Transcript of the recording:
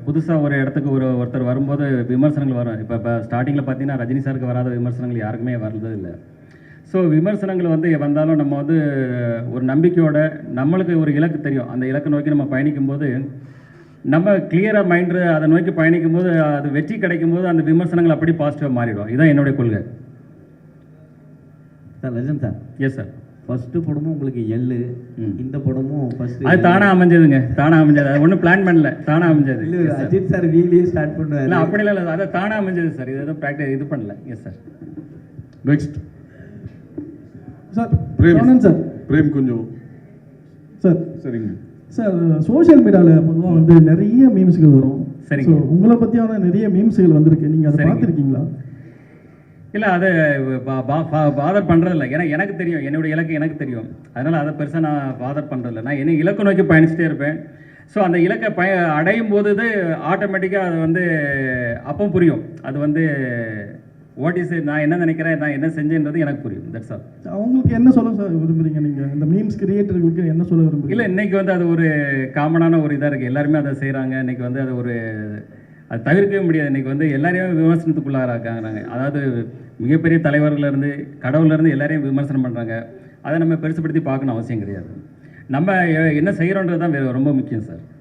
புதுசாக ஒரு இடத்துக்கு ஒருத்தர் வரும்போது விமர்சனங்கள் வரும். இப்போ ஸ்டார்டிங்கில் பார்த்தீங்கன்னா ரஜினி சாருக்கு வராத விமர்சனங்கள் யாருக்குமே வர்றது இல்லை. ஸோ விமர்சனங்கள் வந்தாலும் நம்ம ஒரு நம்பிக்கையோட நம்மளுக்கு ஒரு இலக்கு தெரியும். அந்த இலக்கை நோக்கி நம்ம பயணிக்கும்போது நம்ம கிளியராக மைண்டு அதை நோக்கி பயணிக்கும்போது அது வெற்றி கிடைக்கும்போது அந்த விமர்சனங்கள் அப்படி பாசிட்டிவாக மாறிடும். இதுதான் என்னுடைய கொள்கை. Sir legend sir. Yes sir. First படமும் உங்களுக்கு எள்ளு, இந்த படமும் ஃபர்ஸ்ட் அது தானா அமைஞ்சதுங்க. தானா அமைஞ்சது. அது ஒன்றும் பிளான் பண்ணல, தானா அமைஞ்சது. இல்லை அஜித் சார் வீலியே ஸ்டார்ட் பண்ணுவார். இல்லை அப்படி இல்லை, அதை தானா அமைஞ்சது சார். இது எதுவும் ப்ராக்டிஸ் இது பண்ணல. Yes sir. Next sir frame sir. Frame கொஞ்சம் சார். சரிங்க சார். சோஷியல் மீடியாவில் பொதுவாக நிறைய மீம்ஸ்கள் வரும். சரிங்க. உங்களை பற்றியான நிறைய மீம்ஸ்கள் வந்திருக்கு. நீங்கள் அதை பார்த்துருக்கீங்களா? இல்லை, அதை பாதர் பண்ணுறதில்ல. ஏன்னா எனக்கு தெரியும், என்னுடைய இலக்கு எனக்கு தெரியும். அதனால் அதை பெருசாக நான் பாதர் பண்ணுறதில்ல. நான் என்ன இலக்கு நோக்கி பயணிச்சுட்டே இருப்பேன். ஸோ அந்த இலக்கை அடையும் போது ஆட்டோமேட்டிக்காக அது அப்போ புரியும். அது வாட் இஸ் நான் என்ன நினைக்கிறேன், நான் என்ன செஞ்சேன்றது எனக்கு புரியும். That's all. அவங்களுக்கு என்ன சொல்ல விரும்புறீங்க நீங்கள்? இந்த மீம்ஸ் கிரியேட்டர்களுக்கு என்ன சொல்ல விரும்புறீங்க? இல்லை, இன்றைக்கி அது ஒரு காமனான ஒரு இதாக இருக்குது. எல்லாருமே அதை செய்கிறாங்க. இன்றைக்கி அது தவிர்க்கவே முடியாது. இன்றைக்கி எல்லாரையும் விமர்சனத்துக்குள்ளாராங்க. அதாவது மிகப்பெரிய தலைவர்கள்லேருந்து கடவுள்லேருந்து எல்லாரையும் விமர்சனம் பண்ணுறாங்க. அதை நம்ம பெருசுப்படுத்தி பார்க்கணும் அவசியம் கிடையாது. நம்ம என்ன செய்கிறோன்றது தான் ரொம்ப முக்கியம் சார்.